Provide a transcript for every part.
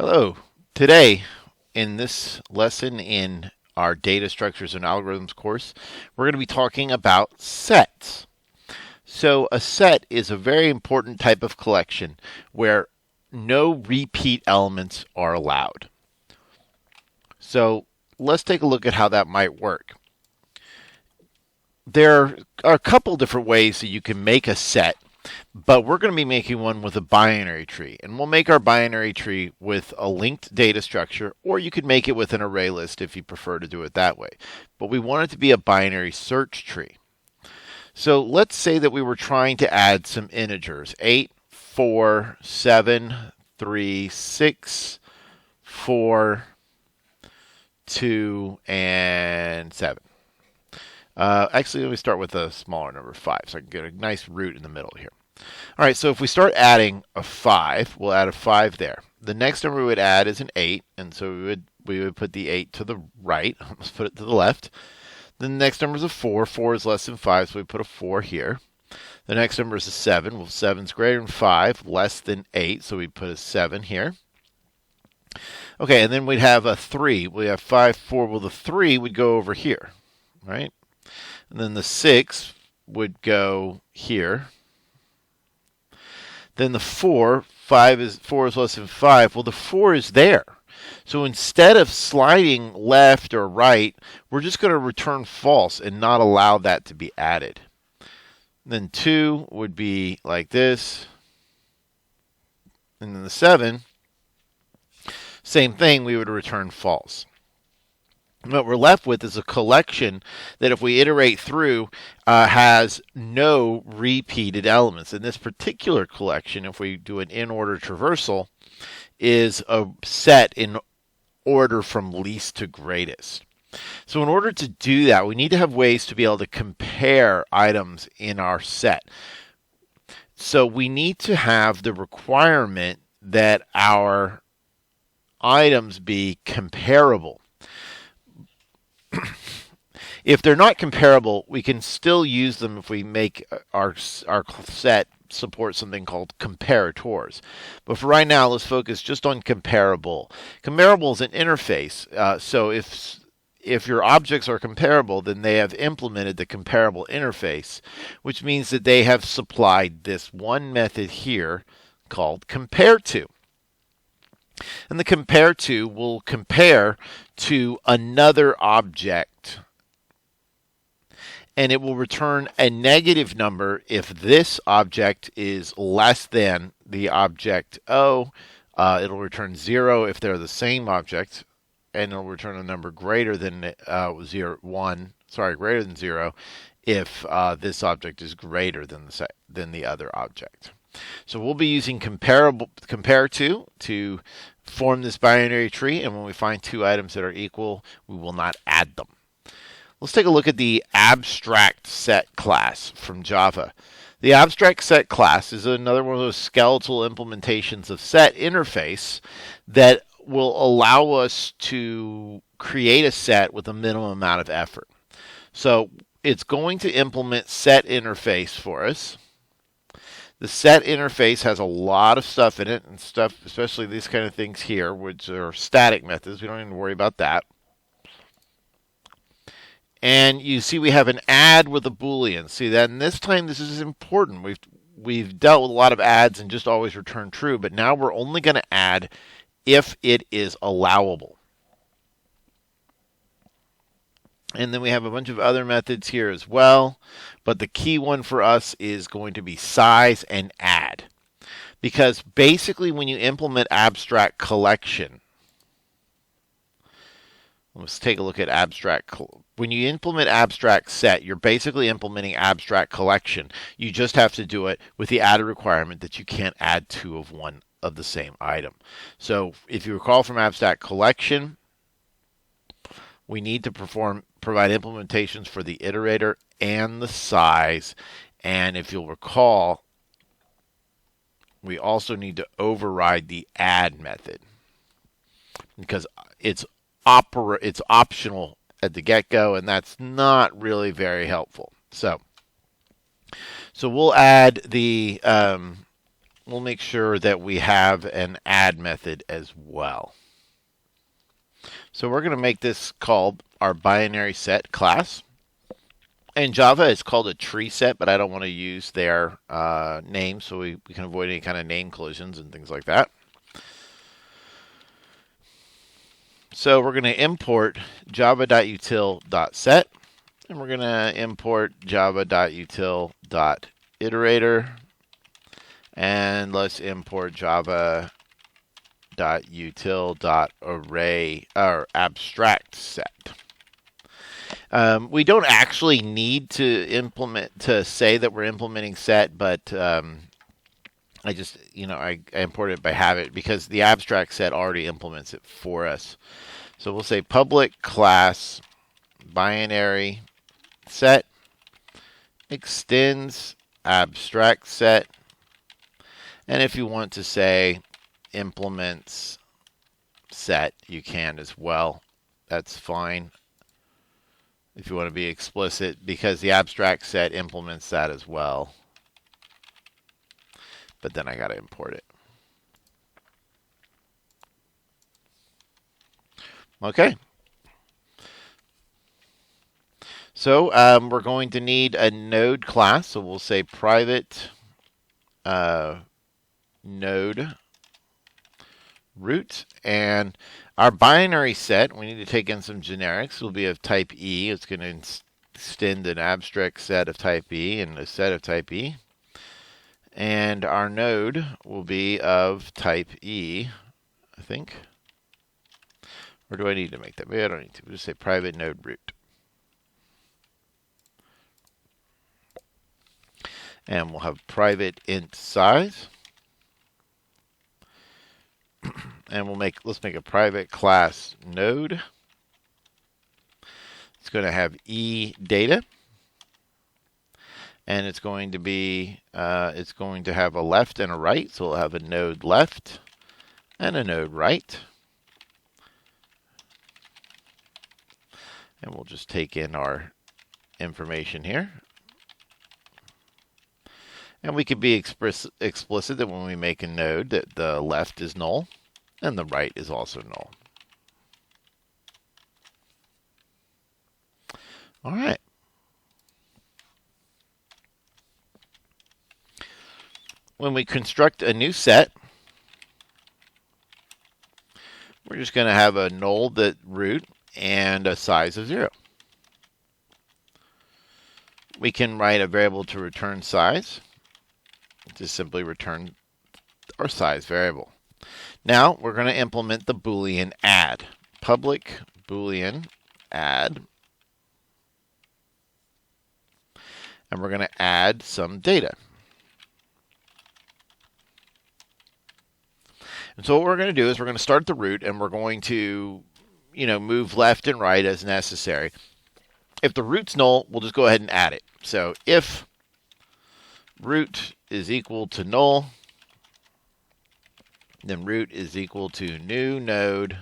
Hello. Today, in this lesson in our Data Structures and Algorithms course, we're going to be talking about sets. So a set is a very important type of collection where no repeat elements are allowed. So let's take a look at how that might work. There are a couple different ways that you can make a set, but we're going to be making one with a binary tree. And we'll make our binary tree with a linked data structure, or you could make it with an array list if you prefer to do it that way. But we want it to be a binary search tree. So let's say that we were trying to add some integers, 8, 4, 7, 3, 6, 4, 2, and 7. Actually, let me start with a smaller number, 5, so I can get a nice root in the middle here. All right, so if we start adding a 5, we'll add a 5 there. The next number we would add is an 8, and so we would put the 8 to the right. Let's put it to the left. Then the next number is a 4. 4 is less than 5, so we put a 4 here. The next number is a 7. Well, 7 is greater than 5, less than 8, so we put a 7 here. Okay, and then we'd have a 3. We have 5, 4. Well, the 3 would go over here, right? And then the 6 would go here. Then the 4 is less than 5. Well, the 4 is there. So instead of sliding left or right, we're just going to return false and not allow that to be added. Then 2 would be like this. And then the 7, same thing, we would return false. What we're left with is a collection that, if we iterate through, has no repeated elements. In this particular collection, if we do an in-order traversal, is a set in order from least to greatest. So in order to do that, we need to have ways to be able to compare items in our set. So we need to have the requirement that our items be comparable. If they're not comparable, we can still use them if we make our set support something called comparators. But for right now, let's focus just on comparable. Comparable is an interface. So if your objects are comparable, then they have implemented the comparable interface, which means that they have supplied this one method here called compareTo. And the compareTo will compare to another object, and it will return a negative number if this object is less than the object O. It'll return 0 if they're the same object, and it'll return a number greater than greater than 0 if this object is greater than the other object. So we'll be using compareTo to form this binary tree, and when we find two items that are equal, we will not add them. Let's take a look at the AbstractSet class from Java. The AbstractSet class is another one of those skeletal implementations of set interface that will allow us to create a set with a minimum amount of effort. So it's going to implement set interface for us. The set interface has a lot of stuff in it, and stuff, especially these kind of things here, which are static methods. We don't even worry about that. And you see we have an add with a Boolean. See that, and this time this is important. We've dealt with a lot of adds and just always return true, but now we're only going to add if it is allowable. And then we have a bunch of other methods here as well. But the key one for us is going to be size and add. Because basically when you implement abstract collection, let's take a look at when you implement abstract set, you're basically implementing abstract collection. You just have to do it with the added requirement that you can't add two of one of the same item. So if you recall from abstract collection, we need to provide implementations for the iterator and the size. And if you'll recall, we also need to override the add method because it's optional at the get-go, and that's not really very helpful. So we'll add the we'll make sure that we have an add method as well. So we're going to make this called our binary set class. In Java, it's called a tree set, but I don't want to use their name, so we can avoid any kind of name collisions and things like that. So we're going to import java.util.set, and we're going to import java.util.iterator, and let's import java.util.AbstractSet. We don't actually need to say that we're implementing set, but I just, I import it by habit because the abstract set already implements it for us. So we'll say public class binary set extends abstract set. And if you want to say implements set, you can as well. That's fine if you want to be explicit, because the abstract set implements that as well. But then I got to import it. Okay. So we're going to need a node class. So we'll say private node root. And our binary set, we need to take in some generics. It will be of type E. It's going to extend an abstract set of type E and a set of type E. And our node will be of type E, I think. Or do I need to make that? Maybe I don't need to. We'll just say private node root. And we'll have private int size. And let's make a private class node. It's going to have E data. And it's going to have a left and a right. So we'll have a node left and a node right. And we'll just take in our information here. And we could be explicit that when we make a node that the left is null and the right is also null. All right. When we construct a new set, we're just going to have a null root and a size of 0. We can write a variable to return size. Just simply return our size variable. Now we're going to implement the Boolean add. Public Boolean add. And we're going to add some data. And so what we're going to do is we're going to start the root and we're going to, move left and right as necessary. If the root's null, we'll just go ahead and add it. So if root is equal to null, then root is equal to new node,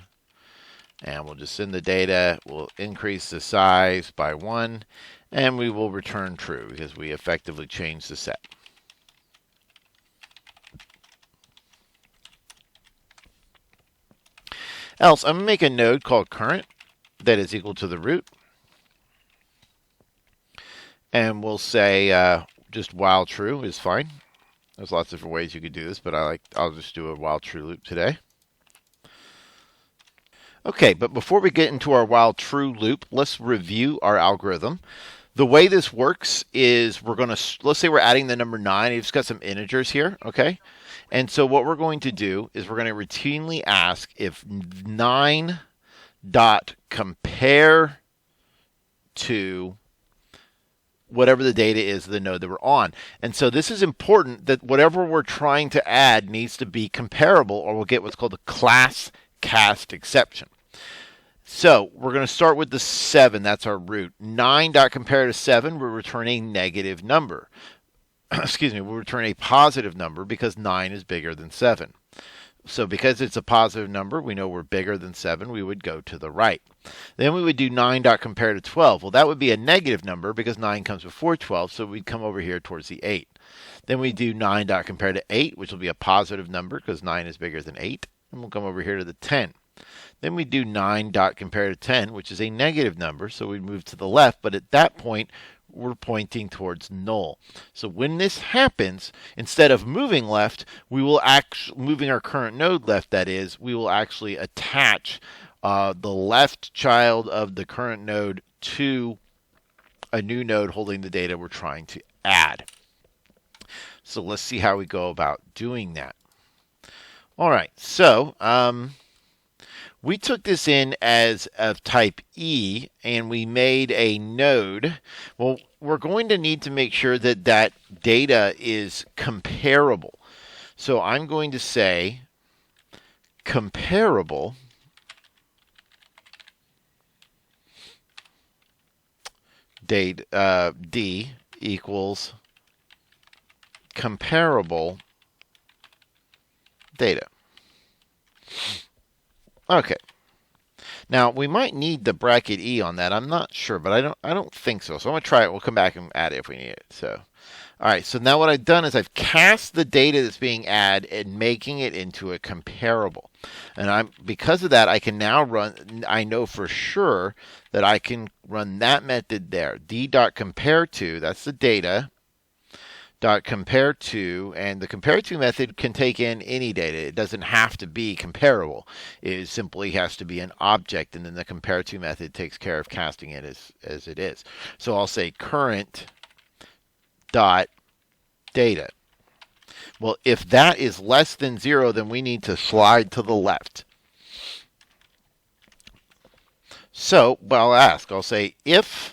and we'll just send the data. We'll increase the size by 1, and we will return true because we effectively changed the set. Else, I'm going to make a node called current that is equal to the root. And we'll say just while true is fine. There's lots of different ways you could do this, but I'll just do a while true loop today. Okay, but before we get into our while true loop, let's review our algorithm. The way this works is let's say we're adding the number 9. It's got some integers here, okay? And so what we're going to do is we're going to routinely ask if 9.compare to whatever the data is of the node that we're on. And so this is important that whatever we're trying to add needs to be comparable, or we'll get what's called a class cast exception. So we're going to start with the 7. That's our root. 9.compare to 7, we're returning a negative number. Excuse me, we'll return a positive number because 9 is bigger than 7. So because it's a positive number, we know we're bigger than 7, we would go to the right. Then we would do 9.compare to 12. Well, that would be a negative number because 9 comes before 12, so we'd come over here towards the 8. Then we do 9.compare to 8, which will be a positive number because 9 is bigger than 8. And we'll come over here to the 10. Then we do 9.compare to 10, which is a negative number, so we move to the left, but at that point, we're pointing towards null. So when this happens, instead of moving left, we will moving our current node left, that is, we will actually attach the left child of the current node to a new node holding the data we're trying to add. So let's see how we go about doing that. All right, so we took this in as of type E, and we made a node. Well, we're going to need to make sure that that data is comparable. So I'm going to say comparable data, D equals comparable data. Okay. Now we might need the bracket E on that. I'm not sure, but I don't think so. So I'm gonna try it. We'll come back and add it if we need it. So, all right. So now what I've done is I've cast the data that's being added and making it into a comparable. And because of that, I can now run. I know for sure that I can run that method there. D.compare_to. That's the data. .compare_to, and the compare_to method can take in any data. It doesn't have to be comparable. It simply has to be an object, and then the compare_to method takes care of casting it as it is. So I'll say current dot data. Well, if that is less than 0, then we need to slide to the left. So, well, I'll say if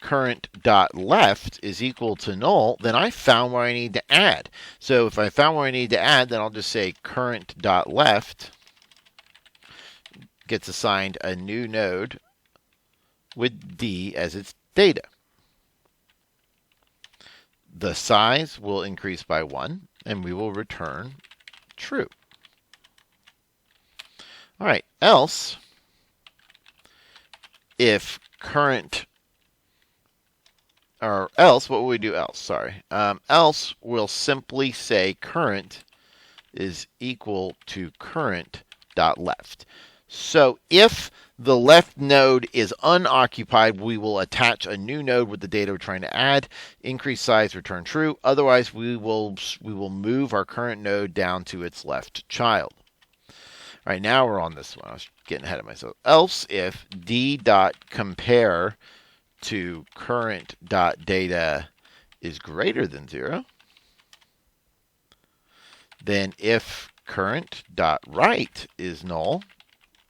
current dot left is equal to null, then I found where I need to add. So if I found where I need to add, then I'll just say current dot left gets assigned a new node with D as its data. The size will increase by 1, and we will return true. All right, else if current or else, what will we do else? Sorry. Else we'll simply say current is equal to current.left. So if the left node is unoccupied, we will attach a new node with the data we're trying to add. Increase size, return true. Otherwise, we will move our current node down to its left child. All right, now we're on this one. I was getting ahead of myself. Else if D.compare to current.data is greater than 0, then if current.write is null,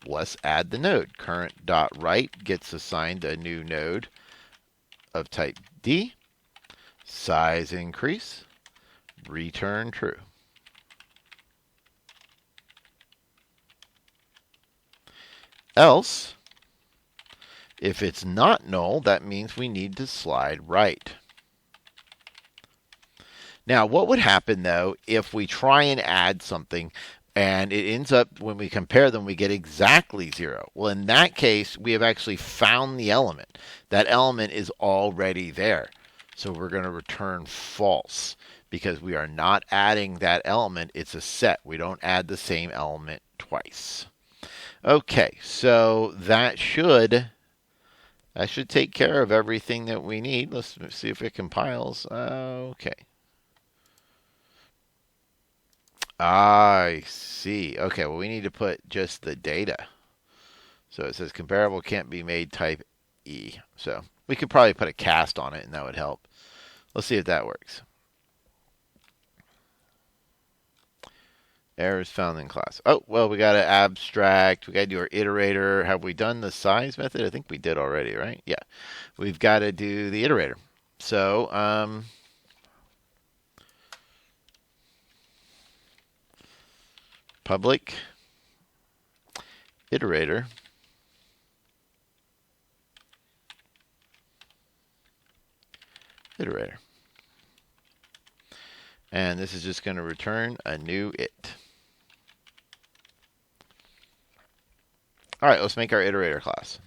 let's add the node. Current.write gets assigned a new node of type D, size increase, return true. Else, if it's not null, that means we need to slide right. Now, what would happen, though, if we try and add something and it ends up, when we compare them, we get exactly 0? Well, in that case, we have actually found the element. That element is already there. So we're going to return false because we are not adding that element. It's a set. We don't add the same element twice. Okay, so that should take care of everything that we need. Let's see if it compiles. Okay. I see. Okay, well, we need to put just the data. So it says comparable can't be made type E. So we could probably put a cast on it, and that would help. Let's see if that works. Errors found in class. Oh, well, we got to abstract. We got to do our iterator. Have we done the size method? I think we did already, right? Yeah. We've got to do the iterator. So, public iterator iterator. And this is just going to return a new it. All right, let's make our iterator class.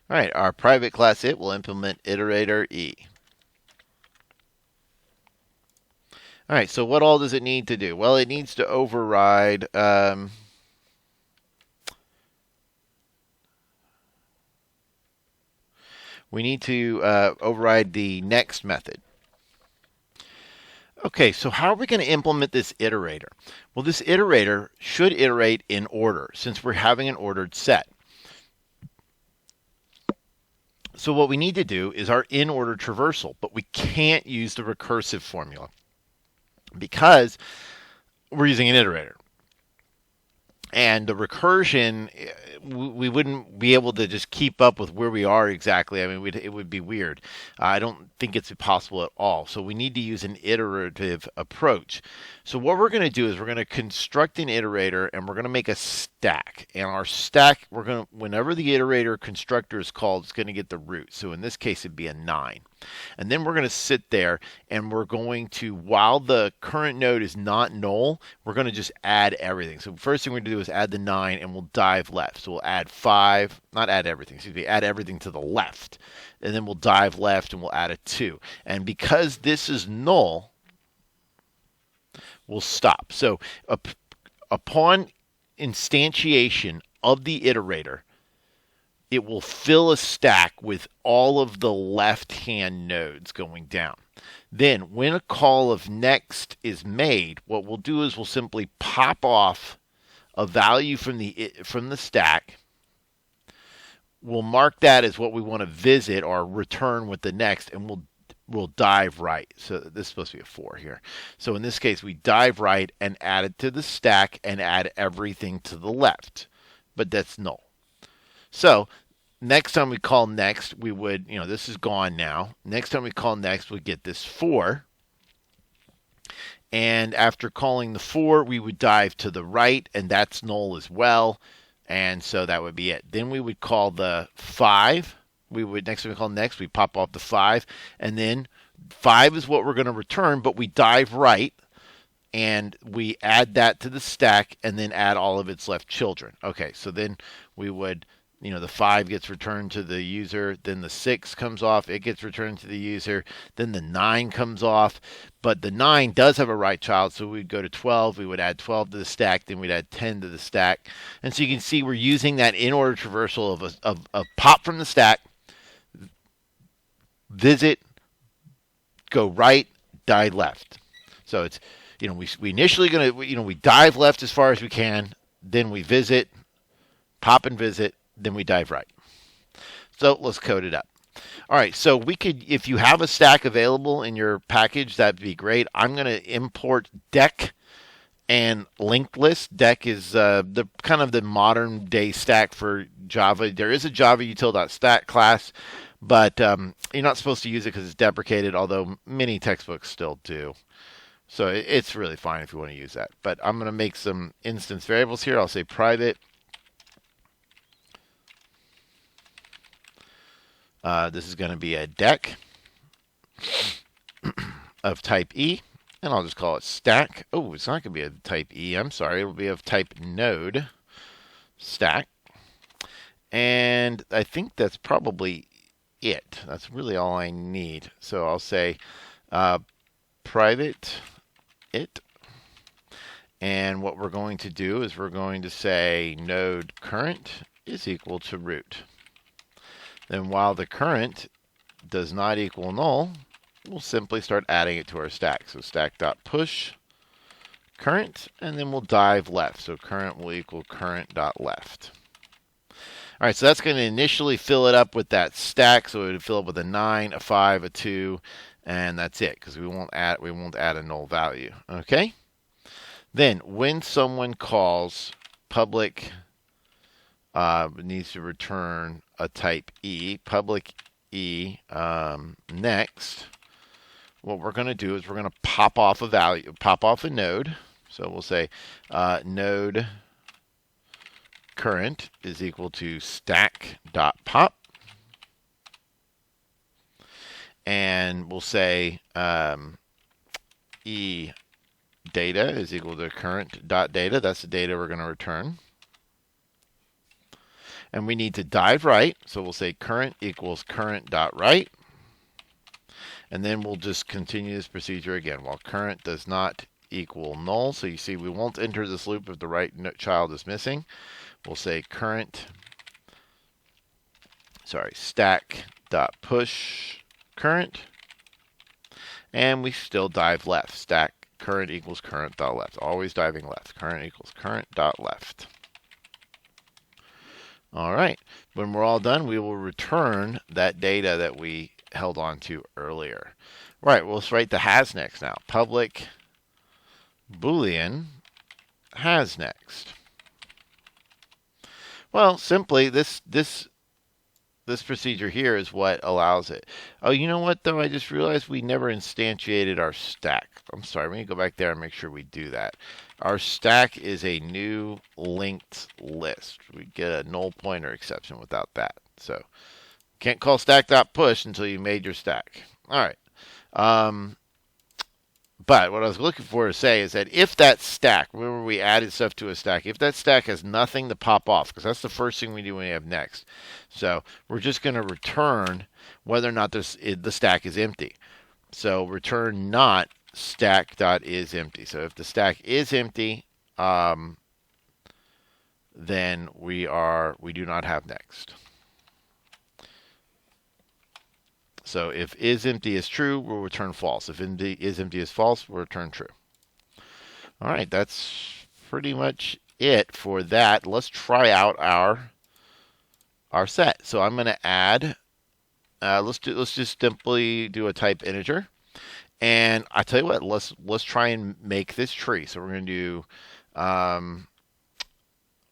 All right, our private class it will implement iterator e. All right, so what all does it need to do? Well, it needs to override. We need to override the next method. Okay, so how are we going to implement this iterator? Well, this iterator should iterate in order since we're having an ordered set. So what we need to do is our in-order traversal, but we can't use the recursive formula because we're using an iterator. And the recursion, we wouldn't be able to just keep up with where we are exactly. I mean, it would be weird. I don't think it's possible at all. So we need to use an iterative approach. So what we're going to do is we're going to construct an iterator and we're going to make a stack. And our stack, whenever the iterator constructor is called, it's going to get the root. So in this case, it'd be a 9. And then we're going to sit there and we're going to, while the current node is not null, we're going to just add everything. So first thing we're going to do is add the 9 and we'll dive left. So we'll add 5, not add everything, excuse me, add everything to the left. And then we'll dive left and we'll add a 2. And because this is null, we'll stop. So upon instantiation of the iterator, it will fill a stack with all of the left-hand nodes going down. Then when a call of next is made, what we'll do is we'll simply pop off a value from the stack. We'll mark that as what we want to visit or return with the next, and we'll dive right. So this is supposed to be a 4 here. So in this case, we dive right and add it to the stack and add everything to the left. But that's null. So next time we call next, we would, this is gone now. Next time we call next, we get this 4. And after calling the 4, we would dive to the right, and that's null as well. And so that would be it. Then we would call the 5. Next time we call next, we pop off the 5. And then 5 is what we're going to return, but we dive right. And we add that to the stack and then add all of its left children. Okay, so then we would, the 5 gets returned to the user, then the 6 comes off, it gets returned to the user, then the 9 comes off, but the 9 does have a right child, so we'd go to 12, we would add 12 to the stack, then we'd add 10 to the stack. And so you can see we're using that in-order traversal of a pop from the stack, visit, go right, dive left. So it's, we initially going to, we dive left as far as we can, then we visit, pop and visit, then we dive right. So let's code it up. All right, so we could, if you have a stack available in your package, that'd be great. I'm going to import deck and linked list. Deck is the kind of the modern day stack for Java. There is a java.util.AbstractSet class, but you're not supposed to use it because it's deprecated, although many textbooks still do. So it's really fine if you want to use that. But I'm going to make some instance variables here. I'll say private. This is going to be a deck of type E, and I'll just call it stack. Oh, it's not going to be a type E. I'm sorry. It will be of type node stack. And I think that's probably it. That's really all I need. So I'll say private it. And what we're going to do is we're going to say node current is equal to root. Then while the current does not equal null, we'll simply start adding it to our stack. So stack.push current, and then we'll dive left. So current will equal current.left. All right, so that's going to initially fill it up with that stack. So it would fill up with a 9, a 5, a 2, and that's it, because we won't add a null value. Okay? Then when someone calls public needs to return a type E, public E next, what we're going to do is we're going to pop off a value, pop off a node. So we'll say node current is equal to stack.pop. And we'll say E data is equal to current.data. That's the data we're going to return. And we need to dive right. So we'll say current equals current.write. And then we'll just continue this procedure again while current does not equal null. So you see we won't enter this loop if the right child is missing. We'll say stack.push current. And we still dive left. Stack current equals current.left. Always diving left. Current equals current.left. All right. When we're all done, we will return that data that we held on to earlier. Right. Well, let's write the has next now. Public Boolean has next. Well, simply this procedure here is what allows it. Oh, you know what, though? I just realized we never instantiated our stack. I'm sorry. We need to go back there and make sure we do that. Our stack is a new linked list. We get a null pointer exception without that. So can't call stack.push until you made your stack. All right. But what I was looking for to say is that if that stack, remember we added stuff to a stack, if that stack has nothing to pop off, because that's the first thing we do when we have next. So we're just going to return whether or not the stack is empty. So return not stack.isEmpty. So if the stack is empty, then we do not have next. So if isEmpty is true, we'll return false. If isEmpty is false, we'll return true. All right, that's pretty much it for that. Let's try out our set. So I'm going to add. Let's just simply do a type integer, and I tell you what. Let's try and make this tree. So we're going to do.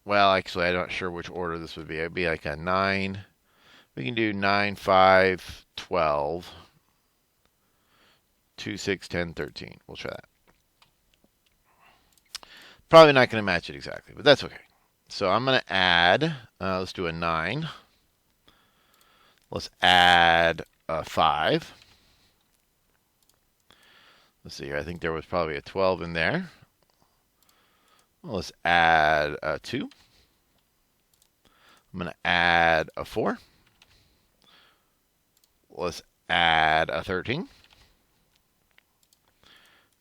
Well, actually, I'm not sure which order this would be. It'd be like a 9. We can do 9, 5, 12, 2, 6, 10, 13. We'll try that. Probably not going to match it exactly, but that's okay. So I'm going to add, let's do a 9. Let's add a 5. Let's see here. I think there was probably a 12 in there. Let's add a 2. I'm going to add a 4. Let's add a 13.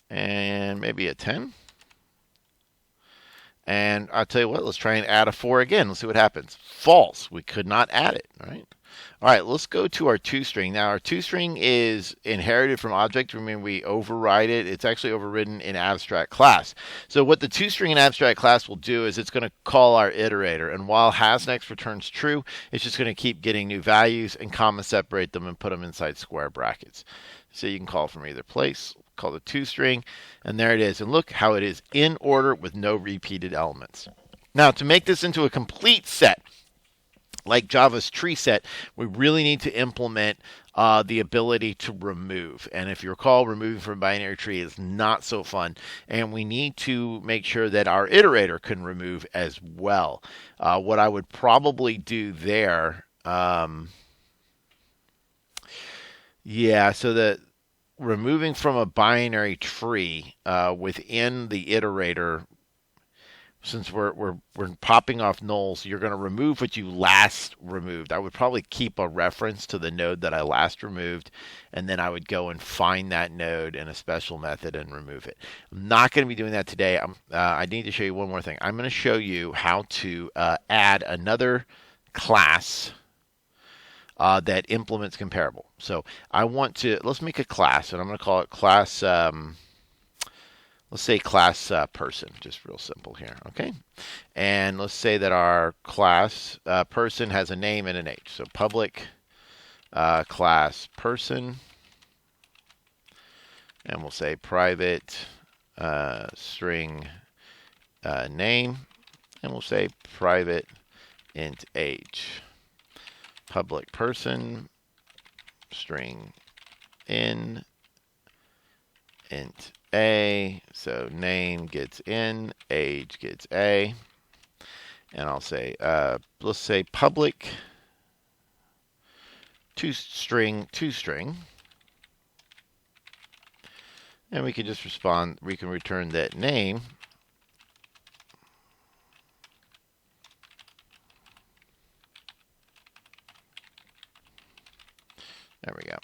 And maybe a 10. And I'll tell you what, let's try and add a 4 again. Let's see what happens. False. We could not add it, right? All right, let's go to our toString. Now, our toString is inherited from object. Remember, we override it. It's actually overridden in abstract class. So what the toString in abstract class will do is it's going to call our iterator. And while hasNext returns true, it's just going to keep getting new values and comma separate them and put them inside square brackets. So you can call from either place. Call the toString, and there it is. And look how it is in order with no repeated elements. Now, to make this into a complete set, like Java's tree set, we really need to implement the ability to remove. And if you recall, removing from a binary tree is not so fun. And we need to make sure that our iterator can remove as well. What I would probably do there, so that removing from a binary tree within the iterator, since we're popping off nulls, you're going to remove what you last removed. I would probably keep a reference to the node that I last removed, and then I would go and find that node in a special method and remove it. I'm not going to be doing that today. I need to show you one more thing. I'm going to show you how to add another class that implements comparable. So let's make a class, and I'm going to call it class, let's say class person, just real simple here, okay? And let's say that our class person has a name and an age. So public class person, and we'll say private string name, and we'll say private int age. Public person, string in, int a, so name gets in, age gets a, and I'll say, let's say public toString, and we can just respond, we can return that name, There we go.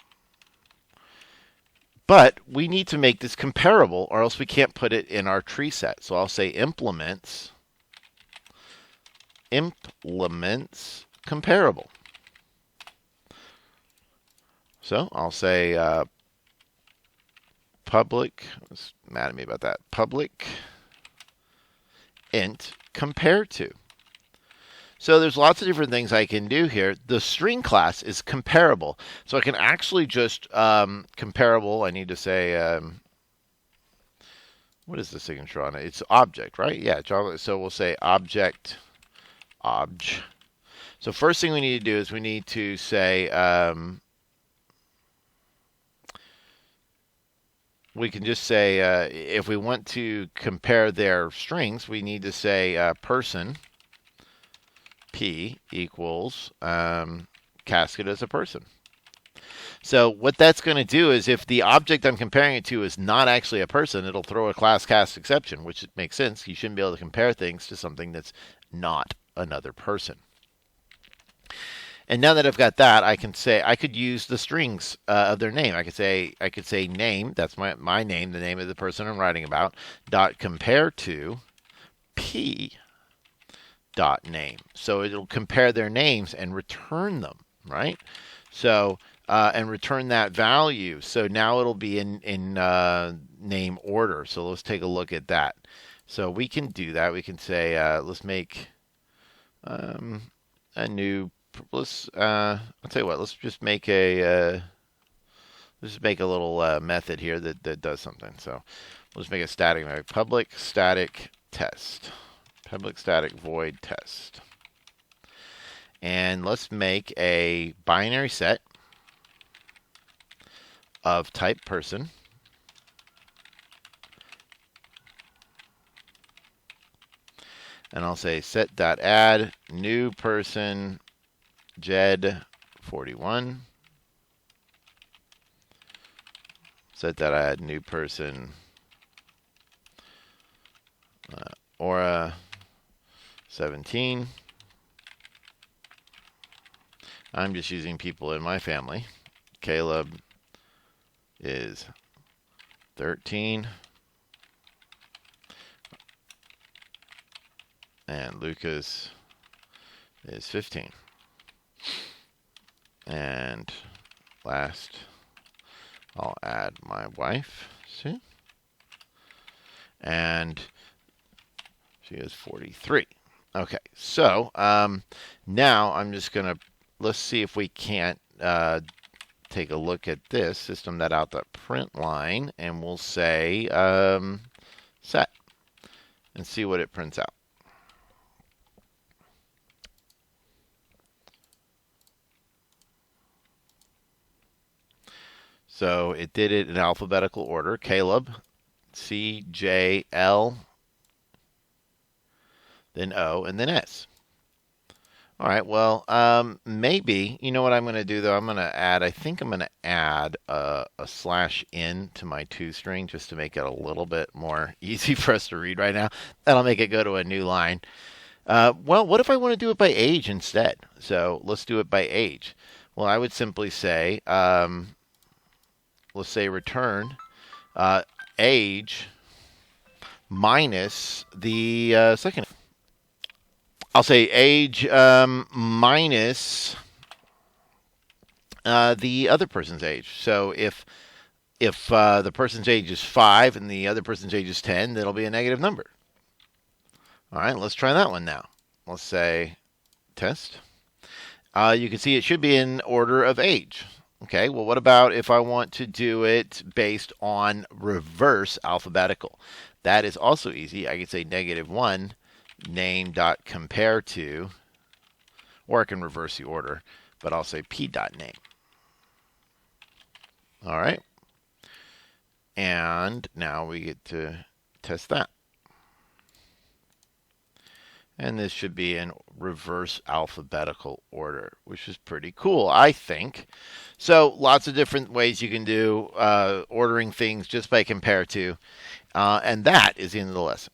But we need to make this comparable, or else we can't put it in our tree set. So I'll say implements comparable. So I'll say public, it's mad at me about that, public int compare to. So there's lots of different things I can do here. The string class is comparable. So I can actually just comparable, I need to say, what is the signature on it? It's object, right? Yeah, Java. So we'll say object, obj. So first thing we need to do is we need to say, we can just say, if we want to compare their strings, we need to say person P equals casket as a person. So what that's going to do is if the object I'm comparing it to is not actually a person, it'll throw a class cast exception, which makes sense. You shouldn't be able to compare things to something that's not another person. And now that I've got that, I can say I could use the strings of their name. I could say name. That's my name, the name of the person I'm writing about. Dot compare to P dot name. So it'll compare their names and return them, right? So and return that value. So now it'll be in name order. So let's take a look at that. So we can do that. We can say let's make a new. I'll tell you what. Let's just make a little method here that does something. So let's make a static public static test. Public static void test. And let's make a binary set of type person. And I'll say set.add new person Jed 41. Set.add new person Aura 17. I'm just using people in my family. Caleb is 13. And Lucas is 15. And last, I'll add my wife, Sue. And she is 43. Okay, so now I'm just going to, let's see if we can't take a look at this system.out.println, line, and we'll say set and see what it prints out. So it did it in alphabetical order. Caleb, C, J, L, then O, and then S. All right, well, maybe, you know what I'm going to do, though? I think I'm going to add a /n to my toString just to make it a little bit more easy for us to read right now. That'll make it go to a new line. Well, what if I want to do it by age instead? So let's do it by age. Well, I would simply say, let's say return age minus the second. I'll say age minus the other person's age. So if the person's age is 5 and the other person's age is 10, that'll be a negative number. All right, let's try that one now. Let's say test. You can see it should be in order of age. Okay, well, what about if I want to do it based on reverse alphabetical? That is also easy. I could say -1 name.compare to, or I can reverse the order, but I'll say p.name. All right. And now we get to test that. And this should be in reverse alphabetical order, which is pretty cool, I think. So lots of different ways you can do ordering things just by compare to. And that is the end of the lesson.